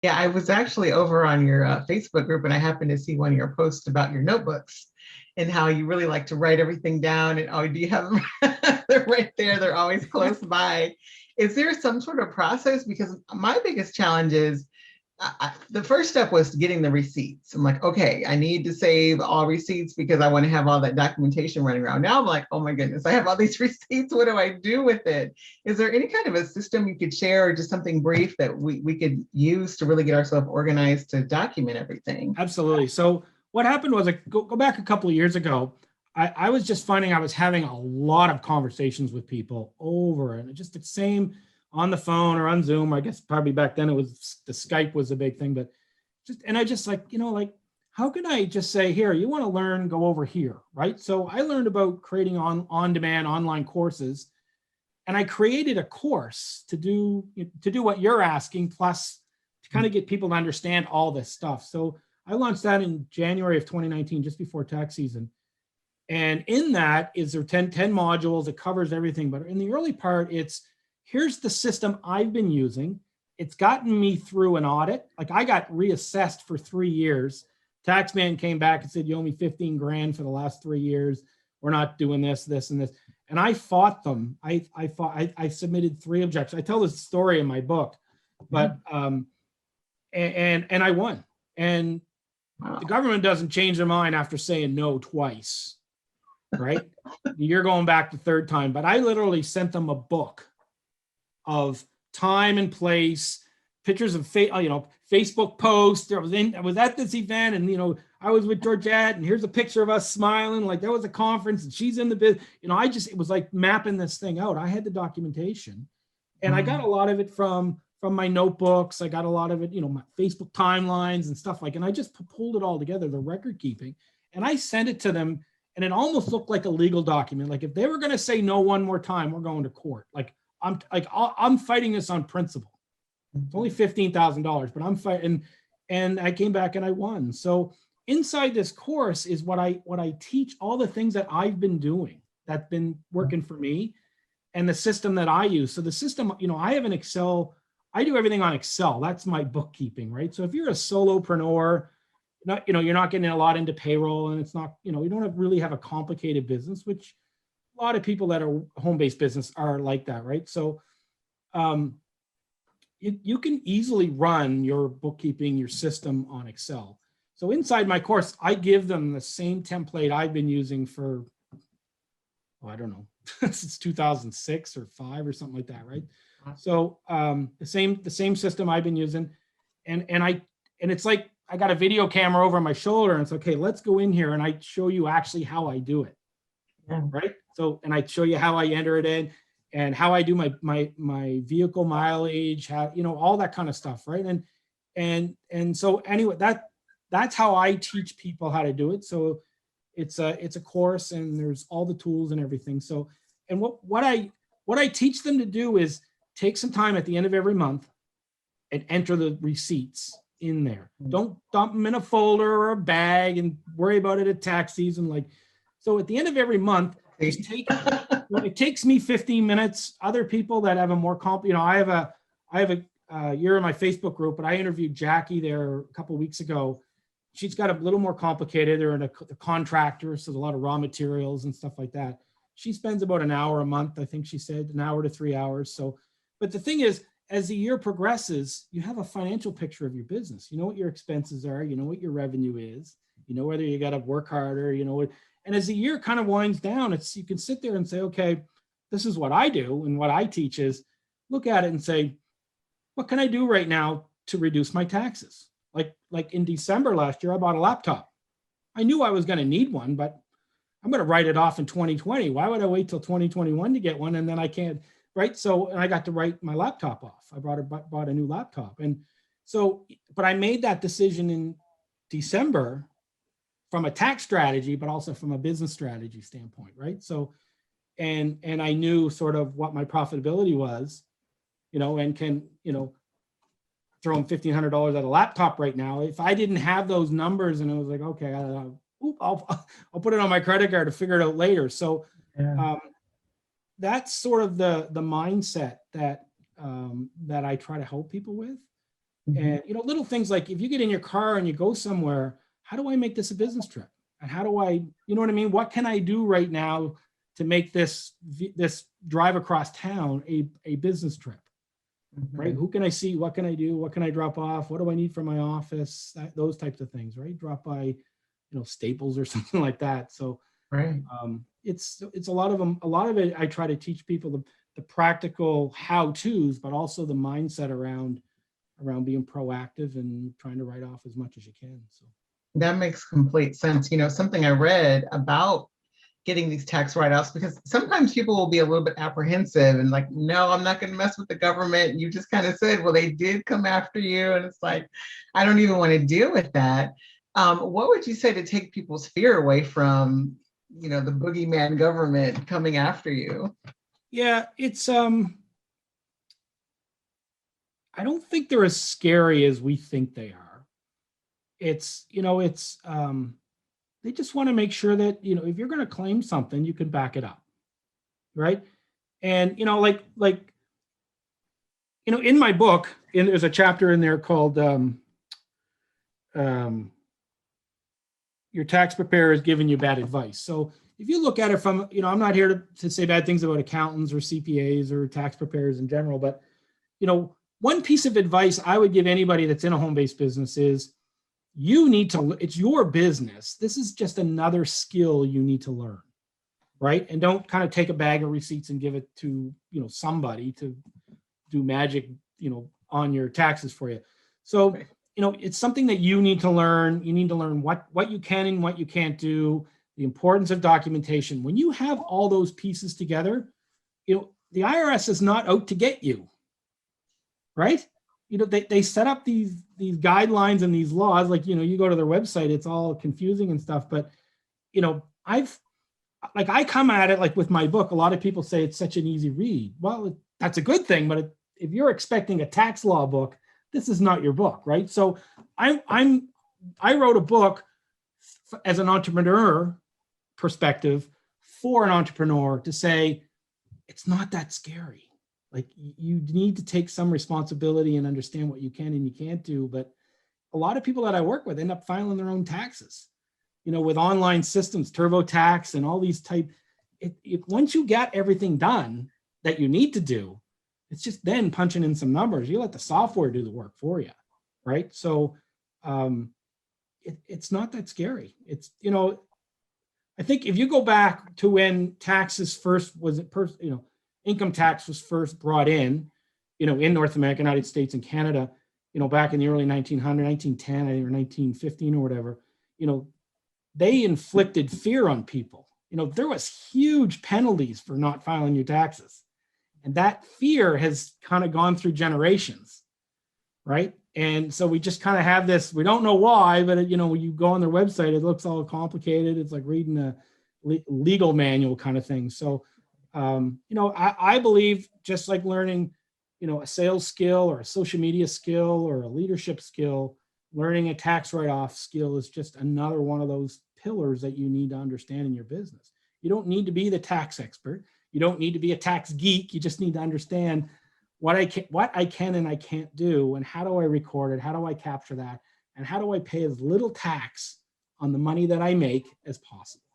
Yeah, I was actually over on your Facebook group and I happened to see one of your posts about your notebooks and how you really like to write everything down. And oh, do you have them? They're right there, they're always close by. Is there some sort of process? Because my biggest challenge is the first step was getting the receipts. I'm like, okay, I need to save all receipts because I want to have all that documentation running around. Now I'm like, oh my goodness, I have all these receipts. What do I do with it? Is there any kind of a system you could share or just something brief that we could use to really get ourselves organized to document everything? Absolutely. So what happened was, go back a couple of years ago, I was just finding I was having a lot of conversations with people over and just the same on the phone or on Zoom. I guess probably back then it was the Skype was a big thing, but and I just like, like, how can I just say, here, you want to learn, go over here, right? So I learned about creating on-demand online courses, and I created a course to do what you're asking, plus to kind of get people to understand all this stuff. So I launched that in January of 2019, just before tax season. And in that is there 10 modules. It covers everything. But in the early part, it's here's the system I've been using. It's gotten me through an audit. Like I got reassessed for 3 years. Taxman came back and said, you owe me 15 grand for the last 3 years. We're not doing this, this, and this. And I fought them. I submitted 3 objections. I tell this story in my book, but and I won. And the government doesn't change their mind after saying no twice, right? You're going back the 3rd time. But I literally sent them a book of time and place, pictures of Facebook posts. I was at this event, and I was with Georgette, and here's a picture of us smiling, like that was a conference, and she's in the biz. It was like mapping this thing out. I had the documentation, and I got a lot of it from my notebooks. I got a lot of it, my Facebook timelines and stuff like, and I just pulled it all together, the record keeping, and I sent it to them, and it almost looked like a legal document. Like if they were going to say no one more time, we're going to court. Like I'm fighting this on principle. It's only $15,000, but I'm fighting, and I came back and I won. So inside this course is what I teach, all the things that I've been doing that's been working for me, and the system that I use. So the system, I have an Excel. I do everything on Excel. That's my bookkeeping, right? So if you're a solopreneur, you're not getting a lot into payroll, and it's not, you don't really have a complicated business, which a lot of people that are home-based business are like that, right? So you can easily run your bookkeeping, your system on Excel. So inside my course, I give them the same template I've been using for, I don't know, since 2006 or 5 or something like that, right? So the same system I've been using, and it's like I got a video camera over my shoulder, and it's okay. Let's go in here, and I show you actually how I do it, right? So, and I show you how I enter it in, and how I do my vehicle mileage, how all that kind of stuff, right? And so anyway, that's how I teach people how to do it. So it's a course, and there's all the tools and everything. So, and what I teach them to do is take some time at the end of every month and enter the receipts in there. Don't dump them in a folder or a bag and worry about it at tax season. So at the end of every month, just it takes me 15 minutes. Other people that have a more I have a you're in my Facebook group, but I interviewed Jackie there a couple of weeks ago. She's got a little more complicated. They're in a contractor, so there's a lot of raw materials and stuff like that. She spends about an hour a month, I think she said, an hour to 3 hours. So, but the thing is, as the year progresses, you have a financial picture of your business. You know what your expenses are, you know what your revenue is, you know whether you got to work harder, and as the year kind of winds down, you can sit there and say, okay, this is what I do. And what I teach is look at it and say, what can I do right now to reduce my taxes? Like in December last year, I bought a laptop. I knew I was going to need one, but I'm going to write it off in 2020. Why would I wait till 2021 to get one? And then I can't, right? So, and I got to write my laptop off. I bought a new laptop. And so, but I made that decision in December from a tax strategy, but also from a business strategy standpoint, right? So, and I knew sort of what my profitability was, and can, throw them $1,500 at a laptop right now. If I didn't have those numbers and it was like, okay, I'll put it on my credit card to figure it out later. So that's sort of the mindset that I try to help people with. And, little things like if you get in your car and you go somewhere, how do I make this a business trip? And how do I, you know what I mean? What can I do right now to make this drive across town a business trip, right? Who can I see? What can I do? What can I drop off? What do I need for my office? Those types of things, right? Drop by, Staples or something like that. So Right. it's a lot of them. A lot of it, I try to teach people the practical how-tos, but also the mindset around being proactive and trying to write off as much as you can. So That makes complete sense. Something I read about getting these tax write-offs, because sometimes people will be a little bit apprehensive and like, no, I'm not going to mess with the government. You just kind of said, well, they did come after you. And it's like, I don't even want to deal with that. What would you say to take people's fear away from, the boogeyman government coming after you? yeah, it's, I don't think they're as scary as we think they are. It's, they just want to make sure that, if you're going to claim something, you can back it up. Right. And, in my book, there's a chapter in there called Your Tax Preparer is Giving You Bad Advice. So if you look at it from, I'm not here to say bad things about accountants or CPAs or tax preparers in general, but, one piece of advice I would give anybody that's in a home-based business is you need to, it's your business. This is just another skill you need to learn, right? And don't kind of take a bag of receipts and give it to, somebody to do magic, on your taxes for you. So, it's something that you need to learn. You need to learn what you can and what you can't do, the importance of documentation. When you have all those pieces together, the IRS is not out to get you, right? They set up these guidelines and these laws, like, you go to their website, it's all confusing and stuff. But, I come at it like with my book, a lot of people say it's such an easy read. Well, that's a good thing, but if you're expecting a tax law book, this is not your book, right? So I wrote a book as an entrepreneur perspective for an entrepreneur to say, it's not that scary. Like, you need to take some responsibility and understand what you can and you can't do. But a lot of people that I work with end up filing their own taxes, with online systems, TurboTax and all these once you get everything done that you need to do, it's just then punching in some numbers. You let the software do the work for you, right? So it's not that scary. It's, I think if you go back to when taxes first income tax was first brought in North America, United States and Canada, back in the early 1900s, 1910, I think, or 1915 or whatever, they inflicted fear on people. There was huge penalties for not filing your taxes. And that fear has kind of gone through generations, right? And so we just kind of have this, we don't know why, but when you go on their website, it looks all complicated. It's like reading a legal manual kind of thing. So, I believe, just like learning, a sales skill or a social media skill or a leadership skill, learning a tax write-off skill is just another one of those pillars that you need to understand in your business. You don't need to be the tax expert. You don't need to be a tax geek. You just need to understand what I can and I can't do, and how do I record it? How do I capture that? And how do I pay as little tax on the money that I make as possible?